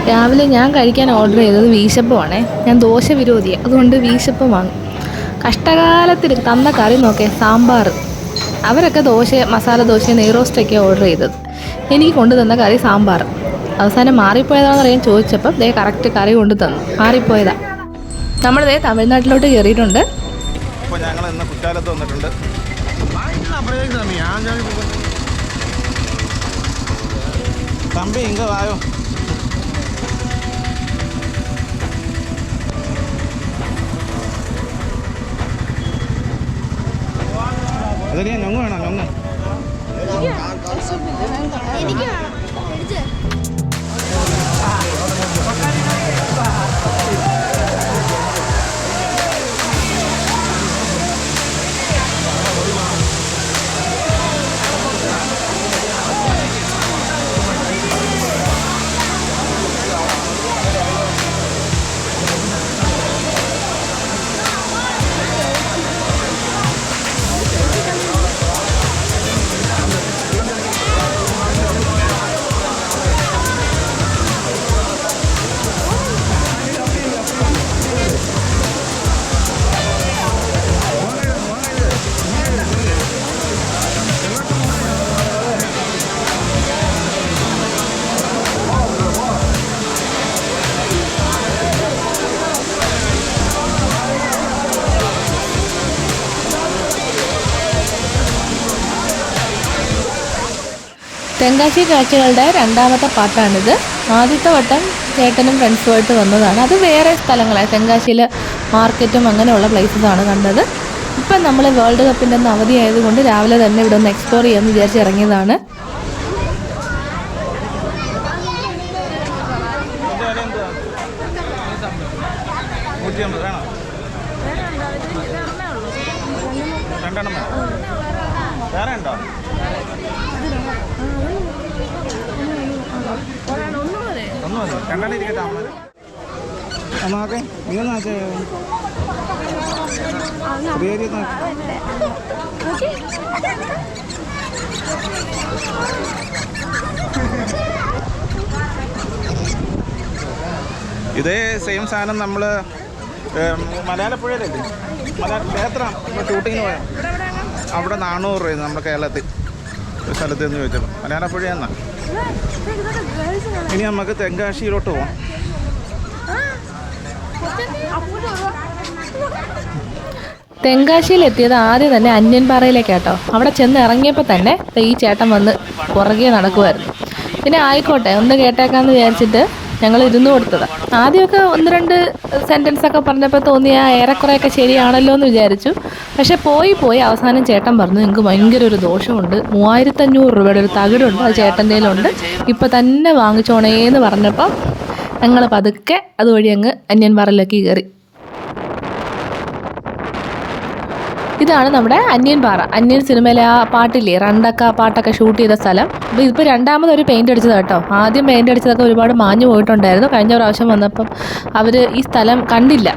രാവിലെ ഞാൻ കഴിക്കാൻ ഓർഡർ ചെയ്തത് വീശപ്പമാണേ. ഞാൻ ദോശ വിരോധിയാണ്, അതുകൊണ്ട് വീശപ്പം വാങ്ങി. കഷ്ടകാലത്തിൽ തന്ന കറി നോക്കേ, സാമ്പാർ. അവരൊക്കെ ദോശ, മസാല ദോശ, നെയ്റോസ്റ്റൊക്കെ ഓർഡർ ചെയ്തത്. എനിക്ക് കൊണ്ടു തന്ന കറി സാമ്പാർ. അവസാനം മാറിപ്പോയതാണെന്ന് അറിയാൻ ചോദിച്ചപ്പം ദേ കറക്റ്റ് കറി കൊണ്ടു തന്നു. മാറിപ്പോയതാ. നമ്മളിതേ തമിഴ്നാട്ടിലോട്ട് കയറിയിട്ടുണ്ട്. ഇപ്പോൾ ഞങ്ങൾ ഇന്ന് കുറ്റാലത്ത് വന്നിട്ടുണ്ട്. തമ്പി ഇങ്ങ വായോ. അതിന് ഞൊങ്ങ് വേണോ? ഞൊങ്ങ് തെങ്കാശി കാഴ്ചകളുടെ രണ്ടാമത്തെ പാട്ടാണിത്. ആദ്യത്തെ വട്ടം ചേട്ടനും ഫ്രണ്ട്സുമായിട്ട് വന്നതാണ്. അത് വേറെ സ്ഥലങ്ങളാണ്, തെങ്കാശിയിൽ മാർക്കറ്റും അങ്ങനെയുള്ള പ്ലേസസാണ് കണ്ടത്. ഇപ്പം നമ്മൾ വേൾഡ് കപ്പിൻ്റെ ഒന്ന് അവധി ആയതുകൊണ്ട് രാവിലെ തന്നെ ഇവിടെ ഒന്ന് എക്സ്പ്ലോർ ചെയ്യാമെന്ന് വിചാരിച്ച് ഇറങ്ങിയതാണ്. ഇതേ സെയിം സാധനം നമ്മൾ മലയാളപ്പുഴയിലല്ലേ, ക്ഷേത്രം ഷൂട്ടിങ്ങിന് പോയാൽ അവിടെ 400 രൂപ നമ്മുടെ കേരളത്തിൽ ഒരു സ്ഥലത്ത് എന്ന് ചോദിച്ചപ്പോൾ. മലയാളപ്പുഴ എന്നാ. ഇനി നമുക്ക് തെങ്കാശിയിലോട്ട് പോകാം. തെങ്കാശിയിലെത്തിയത് ആദ്യം തന്നെ അന്യൻപാറയിലേക്കാട്ടോ. അവിടെ ചെന്ന് ഇറങ്ങിയപ്പോൾ തന്നെ ഈ ചേട്ടൻ വന്ന് പുറകെ നടക്കുമായിരുന്നു. പിന്നെ ആയിക്കോട്ടെ ഒന്ന് കേട്ടേക്കാന്ന് വിചാരിച്ചിട്ട് ഞങ്ങൾ ഇരുന്ന് കൊടുത്തതാണ്. ആദ്യമൊക്കെ 1-2 സെൻറ്റൻസൊക്കെ പറഞ്ഞപ്പോൾ തോന്നിയ ഏറെക്കുറെയൊക്കെ ശരിയാണല്ലോ എന്ന് വിചാരിച്ചു. പക്ഷെ പോയി അവസാനം ചേട്ടൻ പറഞ്ഞു നിങ്ങൾക്ക് ഭയങ്കര ഒരു ദോഷമുണ്ട്, 3500 രൂപയുടെ ഒരു തകിടുണ്ട്, അത് ചേട്ടൻ്റെ കയ്യിലുണ്ട്, ഇപ്പം തന്നെ വാങ്ങിച്ചോണേന്ന് പറഞ്ഞപ്പം ഞങ്ങൾ പതുക്കെ അതുവഴി അങ്ങ് അന്യൻപാറയിലേക്ക് കയറി. ഇതാണ് നമ്മുടെ അന്യൻപാറ. അന്യൻ സിനിമയിലെ ആ പാട്ടില്ലേ, റണ്ടക്ക പാട്ടൊക്കെ ഷൂട്ട് ചെയ്ത സ്ഥലം. അപ്പോൾ ഇതിപ്പോൾ രണ്ടാമതൊരു പെയിൻ്റ് അടിച്ചത് കേട്ടോ. ആദ്യം പെയിൻ്റ് അടിച്ചതൊക്കെ ഒരുപാട് മാഞ്ഞു പോയിട്ടുണ്ടായിരുന്നു. കഴിഞ്ഞ പ്രാവശ്യം വന്നപ്പം അവർ ഈ സ്ഥലം കണ്ടില്ല,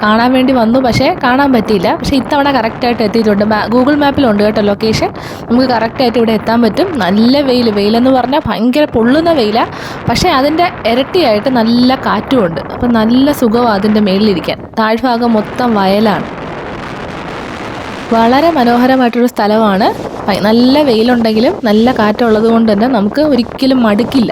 കാണാൻ വേണ്ടി വന്നു, പക്ഷേ കാണാൻ പറ്റിയില്ല. പക്ഷേ ഇത്തവണ കറക്റ്റായിട്ട് എത്തിയിട്ടുണ്ട്. ഗൂഗിൾ മാപ്പിലുണ്ട് കേട്ടോ ലൊക്കേഷൻ. നമുക്ക് കറക്റ്റായിട്ട് ഇവിടെ എത്താൻ പറ്റും. നല്ല വെയിലെന്ന് പറഞ്ഞാൽ ഭയങ്കര പൊള്ളുന്ന വെയിലാണ്, പക്ഷേ അതിൻ്റെ ഇരട്ടിയായിട്ട് നല്ല കാറ്റുമുണ്ട്. അപ്പം നല്ല സുഖമാണ് അതിൻ്റെ മേളിലിരിക്കാൻ. താഴ്ഭാഗം മൊത്തം വയലാണ്. വളരെ മനോഹരമായിട്ടൊരു സ്ഥലമാണ്. നല്ല വെയിലുണ്ടെങ്കിലും നല്ല കാറ്റുള്ളത് കൊണ്ട് തന്നെ നമുക്ക് ഒരിക്കലും മടുക്കില്ല.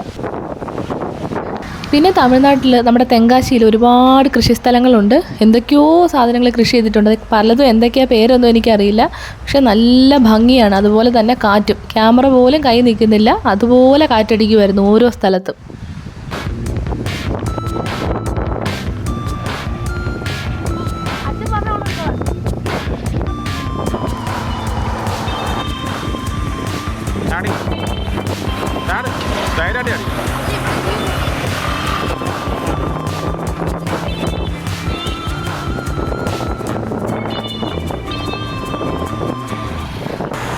പിന്നെ തമിഴ്നാട്ടിൽ നമ്മുടെ തെങ്കാശിയിൽ ഒരുപാട് കൃഷിസ്ഥലങ്ങളുണ്ട്. എന്തൊക്കെയോ സാധനങ്ങൾ കൃഷി ചെയ്തിട്ടുണ്ട്. പലതും എന്തൊക്കെയാണ് പേരൊന്നും എനിക്കറിയില്ല, പക്ഷെ നല്ല ഭംഗിയാണ്. അതുപോലെ തന്നെ കാറ്റും, ക്യാമറ പോലും കൈ നിൽക്കുന്നില്ല, അതുപോലെ കാറ്റടിക്കുമായിരുന്നു ഓരോ സ്ഥലത്തും.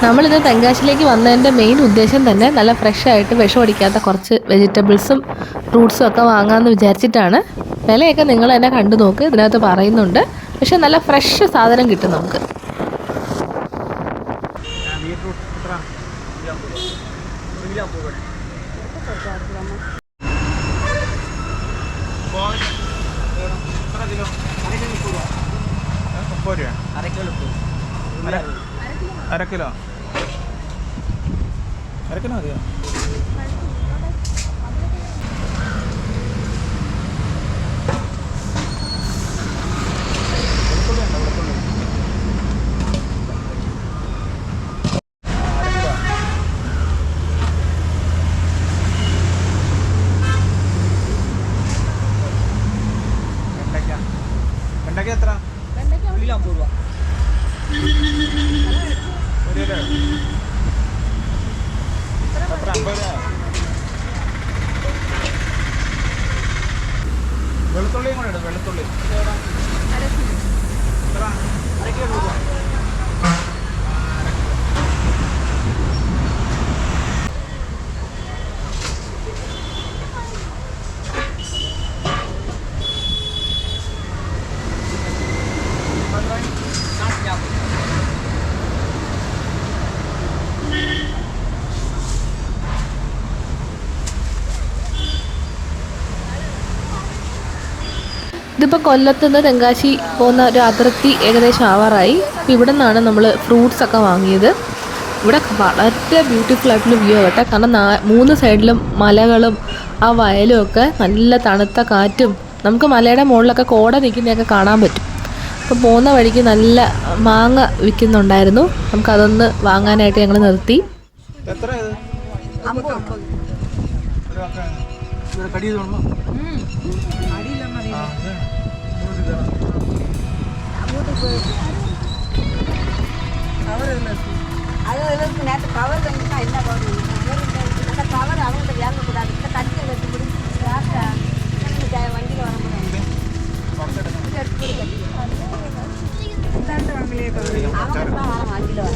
നമ്മളിത് തെങ്കാശിയിലേക്ക് വന്നതിൻ്റെ മെയിൻ ഉദ്ദേശം തന്നെ നല്ല ഫ്രഷായിട്ട് വിഷമടിക്കാത്ത കുറച്ച് വെജിറ്റബിൾസും ഫ്രൂട്ട്സും ഒക്കെ വാങ്ങാമെന്ന് വിചാരിച്ചിട്ടാണ്. വിലയൊക്കെ നിങ്ങൾ തന്നെ കണ്ടു നോക്ക്, ഇതിനകത്ത് പറയുന്നുണ്ട്. പക്ഷെ നല്ല ഫ്രഷ് സാധനം കിട്ടും നമുക്ക്. 1 കിലോ 1 കിലോ മതിയോ? വെണ്ടയ്ക്ക എത്ര? 50 രൂപ. 1 കിലോ എത്ര? 50 രൂപ. വെളുത്തുള്ളിയും കൂടെ ഇടും. വെളുത്തുള്ളി എത്ര? 1 കിലോ രൂപ. ഇതിപ്പോൾ കൊല്ലത്തുനിന്ന് തെങ്കാശി പോകുന്ന ഒരു അതിർത്തി ഏകദേശം ആവാറായി. അപ്പോൾ ഇവിടെ നിന്നാണ് നമ്മൾ ഫ്രൂട്ട്സൊക്കെ വാങ്ങിയത്. ഇവിടെ വളരെ ബ്യൂട്ടിഫുൾ ആയിട്ടുള്ള വ്യൂ ആകട്ടെ. കാരണം 3 സൈഡിലും മലകളും ആ വയലും ഒക്കെ നല്ല തണുത്ത കാറ്റും നമുക്ക് മലയുടെ മുകളിലൊക്കെ കോട നിൽക്കുന്നതൊക്കെ കാണാൻ പറ്റും. അപ്പോൾ പോകുന്ന വഴിക്ക് നല്ല മാങ്ങ വിൽക്കുന്നുണ്ടായിരുന്നു. നമുക്കതൊന്ന് വാങ്ങാനായിട്ട് ഞങ്ങൾ നിർത്തി. എത്ര ഇത്? 50. കടി തോന്നുന്നു. அதுக்கு நேற்று கவர் வந்துட்டா என்ன பண்ணணும்? அந்த கவர் அவங்கள்ட்ட வாங்கக்கூடாது. இந்த தட்டியை வச்சு பிடிச்சி வண்டியில் வர முடியாது. அவங்க தான் வர வண்டியில் வர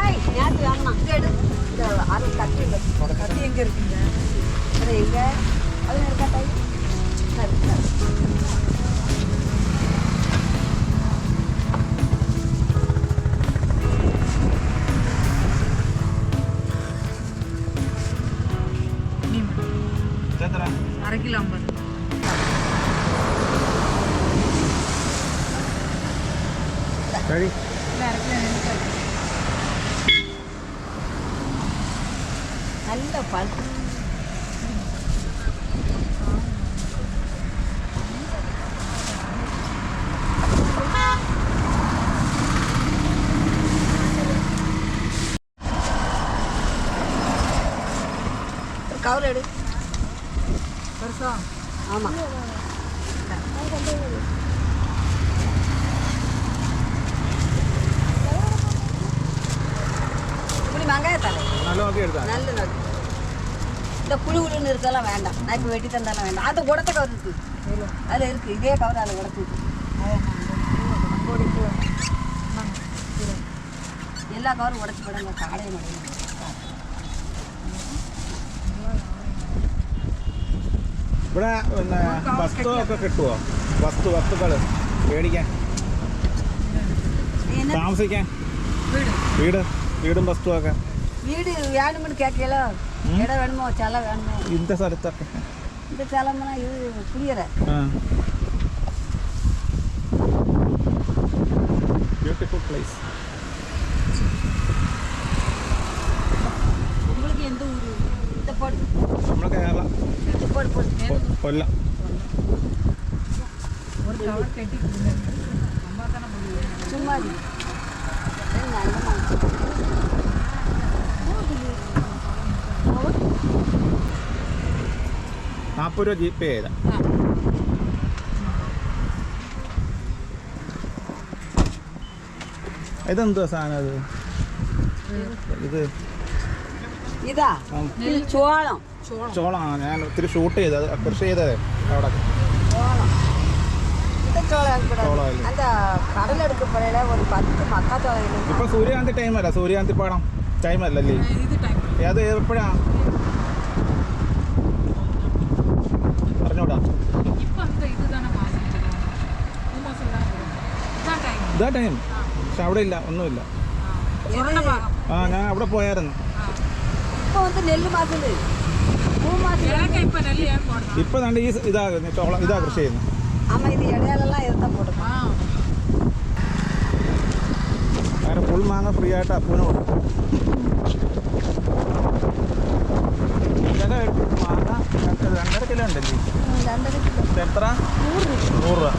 நேற்று வாங்கலாம். இந்த அது தட்டி தட்டி எங்கே இருக்குங்க? அது எங்கே? அது இருக்கா தை? എത്ര? 1 കിലോ 50. കഴി നല്ല പഴുത്ത கவர் எடு. பெருசா? ஆமாம். இப்படி வெங்காயத்தானே നല്ല നോക്കി എടുത്താൽ நல்ல இந்த புழு புழுன்னு இருக்கலாம் வேண்டாம். நான் இப்போ வெட்டி தந்தாலும் வேண்டாம். அது உடத்த கவர் இருக்குது. அதில் இருக்குது. இதே கவர் அதில் உடச்சிருக்கு. എല്ലാ കവറും ഉടച്ച് വിടുന്ന കാടയും ഇവിടെ പിന്നെ വസ്തു ഒക്കെ കിട്ടുമോ? വസ്തുക്കൾ മേടിക്കാൻ, താമസിക്കാൻ, വീടും വസ്തുവൊക്കെ? വീട് വേണമെന്ന് കേൾക്കലോ? ഇടം വേണമോ? ചില വേണമോ? இந்த സ്ഥലത്തൊക്കെ இந்த സ്ഥലம்னா இது புரியற. Beautiful place. உங்களுக்கு எந்த ஊர்? இந்த போடு. നമ്മൾ കേരളം. இந்த போடு போடு. കൊല്ലം. ஒரு கவர் கட்டி அம்மா தான போடுவீங்க. சும்மா இரு. நல்ல ₹40 ജീപ്പേ ചെയ്ത. ഇതെന്തുവാ സാധനം? അത് ഇത് ഇതാ ചോളം. ചോളമാണ്. ഞാൻ ഒത്തിരി ഷൂട്ട് ചെയ്തത്, കൃഷി ചെയ്തത് അവിടെ. ചോളം இந்த ചോളം ചോളമല്ലേ? அந்த கடல் எடுக்க போறேல ஒரு 10 மக்காச்சோளம். ഇപ്പൊ സൂര്യകാന്തി ടൈമല്ല, സൂര്യകാന്തി പാടം ടൈമല്ലല്ലേ? അത് എപ്പോഴാ പറഞ്ഞോടാ? ഇതാ ടൈം. പക്ഷെ അവിടെ ഇല്ല, ഒന്നുമില്ല. ആ, ഞാൻ അവിടെ പോയായിരുന്നു. இப்போ வந்து நெல் மாசம் பூ மாசம். ഇപ്പൊ ദാണ്ട് ഈ ചോളം ഇതാ കൃഷി ചെയ്യുന്നത്. ஆமா, இது இடையாலெல்லாம் இருந்தா போடுமா? അങ്ങനെ ഫുൾ മാങ്ങ ഫ്രീ ആയിട്ട് അപ്പൂന് കൊടുക്കും. ഇതൊക്കെ മാങ്ങ 2.5 കിലോ ഉണ്ടല്ലേ? എത്ര? 100 രൂപ.